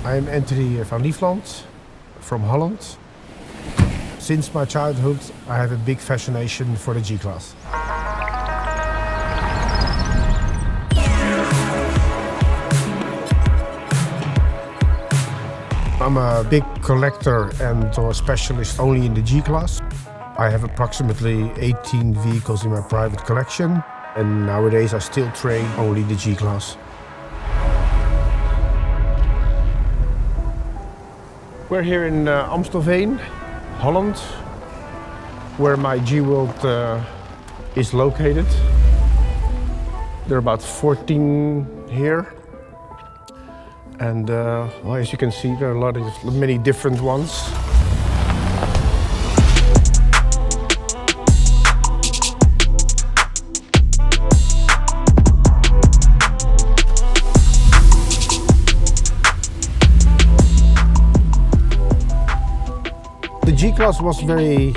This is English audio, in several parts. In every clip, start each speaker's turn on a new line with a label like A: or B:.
A: I'm Anthony van Liefland from Holland. Since my childhood, I have a big fascination for the G-Class. I'm a big collector and or specialist only in the G-Class. I have approximately 18 vehicles in my private collection, and nowadays I still train only the G-Class. We're here in Amstelveen, Holland, where my G-World is located. There are about 14 here. And well, as you can see, there are many different ones. The G-Class was very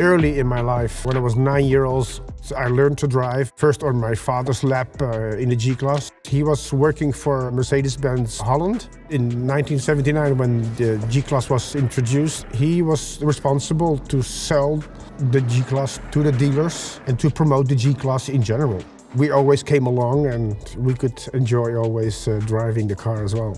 A: early in my life. When I was 9 years old, I learned to drive, first on my father's lap in the G-Class. He was working for Mercedes-Benz Holland. In 1979, when the G-Class was introduced, he was responsible to sell the G-Class to the dealers and to promote the G-Class in general. We always came along and we could enjoy always driving the car as well.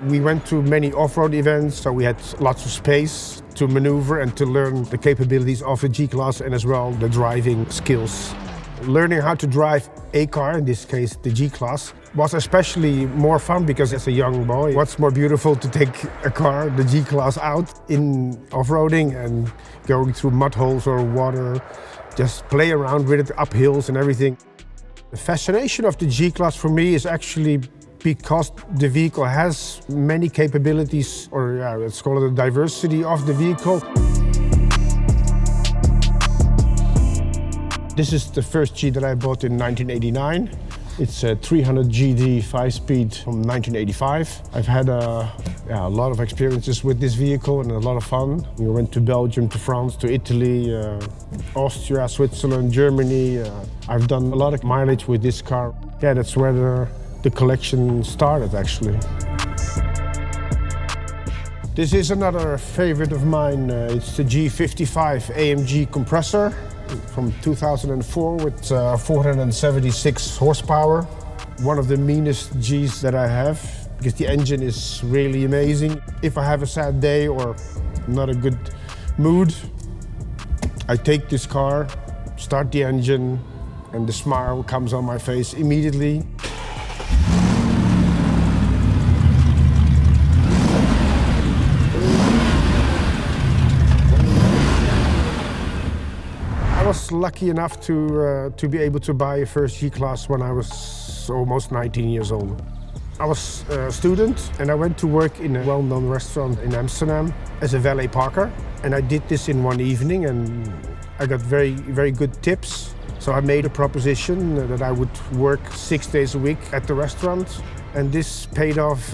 A: We went to many off-road events, so we had lots of space to maneuver and to learn the capabilities of the G-Class and as well the driving skills. Learning how to drive a car, in this case the G-Class, was especially more fun because as a young boy, what's more beautiful to take a car, the G-Class, out in off-roading and going through mud holes or water, just play around with it, up hills and everything. The fascination of the G-Class for me is actually because the vehicle has many capabilities, or let's call it the diversity of the vehicle. This is the first G that I bought in 1989. It's a 300 GD 5-speed from 1985. I've had a lot of experiences with this vehicle and a lot of fun. We went to Belgium, to France, to Italy, Austria, Switzerland, Germany. I've done a lot of mileage with this car. Yeah, that's where the collection started, actually. This is another favorite of mine. It's the G55 AMG compressor from 2004 with 476 horsepower. One of the meanest Gs that I have because the engine is really amazing. If I have a sad day or not a good mood, I take this car, start the engine, and the smile comes on my face immediately. I was lucky enough to be able to buy a first G-Class when I was almost 19 years old. I was a student and I went to work in a well-known restaurant in Amsterdam as a valet parker. And I did this in one evening and I got very, very good tips. So I made a proposition that I would work 6 days a week at the restaurant. And this paid off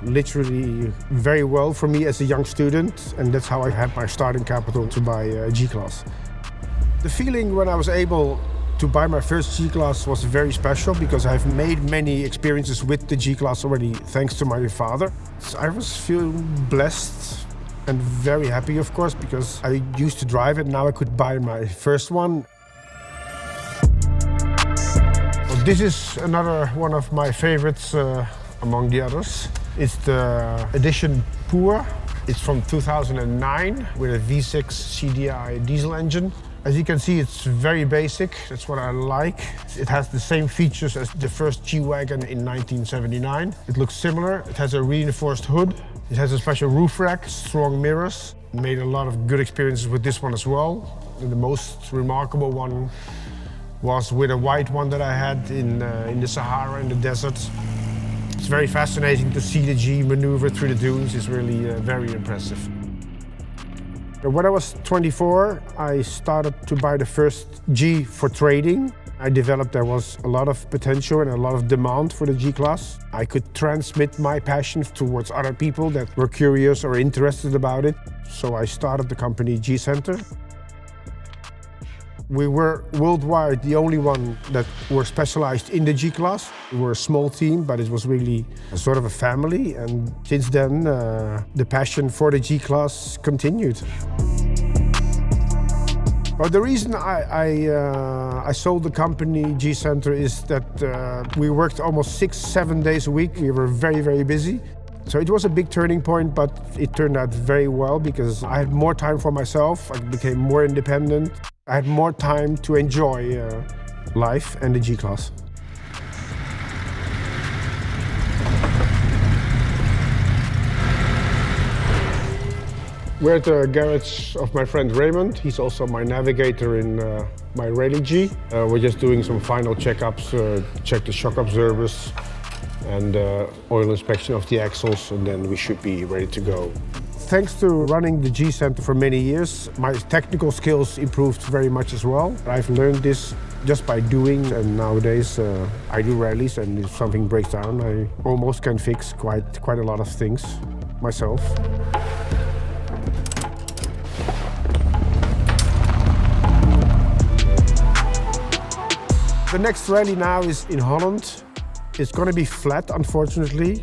A: literally very well for me as a young student. And that's how I had my starting capital to buy a G-Class. The feeling when I was able to buy my first G-Class was very special because I've made many experiences with the G-Class already thanks to my father. So I was feeling blessed and very happy, of course, because I used to drive it. Now I could buy my first one. Well, this is another one of my favorites among the others. It's the Edition Pure. It's from 2009 with a V6 CDI diesel engine. As you can see, it's very basic. That's what I like. It has the same features as the first G-Wagon in 1979. It looks similar. It has a reinforced hood. It has a special roof rack, strong mirrors. Made a lot of good experiences with this one as well. And the most remarkable one was with a white one that I had in the Sahara, in the desert. It's very fascinating to see the G maneuver through the dunes. It's really very impressive. When I was 24, I started to buy the first G for trading. I developed there was a lot of potential and a lot of demand for the G-Class. I could transmit my passion towards other people that were curious or interested about it. So I started the company G Center. We were worldwide the only one that were specialized in the G-Class. We were a small team, but it was really a sort of a family. And since then, the passion for the G-Class continued. Well, the reason I sold the company G Center is that we worked almost 6-7 days a week. We were very, very busy. So it was a big turning point, but it turned out very well because I had more time for myself. I became more independent. I had more time to enjoy life and the G-Class. We're at the garage of my friend Raymond. He's also my navigator in my Rally G. We're just doing some final checkups, check the shock absorbers and oil inspection of the axles, and then we should be ready to go. Thanks to running the G Center for many years, my technical skills improved very much as well. I've learned this just by doing, and nowadays I do rallies, and if something breaks down, I almost can fix quite a lot of things myself. The next rally now is in Holland. It's going to be flat, unfortunately,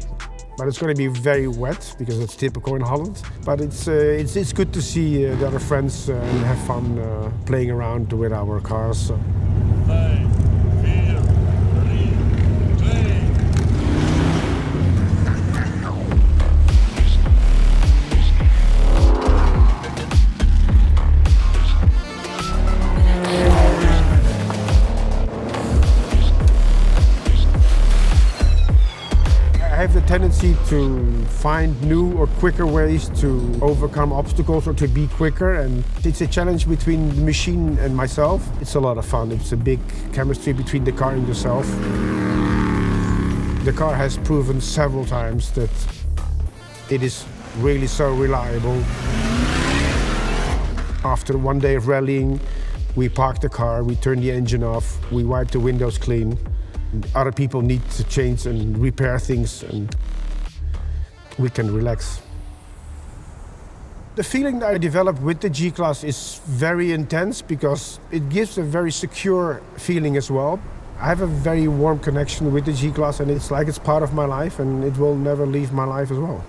A: but it's going to be very wet because it's typical in Holland. But it's good to see the other friends and have fun playing around with our cars. I have the tendency to find new or quicker ways to overcome obstacles or to be quicker, and it's a challenge between the machine and myself. It's a lot of fun. It's a big chemistry between the car and yourself. The car has proven several times that it is really so reliable. After one day of rallying, we park the car, we turn the engine off, we wipe the windows clean. Other people need to change and repair things, and we can relax. The feeling that I developed with the G-Class is very intense because it gives a very secure feeling as well. I have a very warm connection with the G-Class, and it's like it's part of my life, and it will never leave my life as well.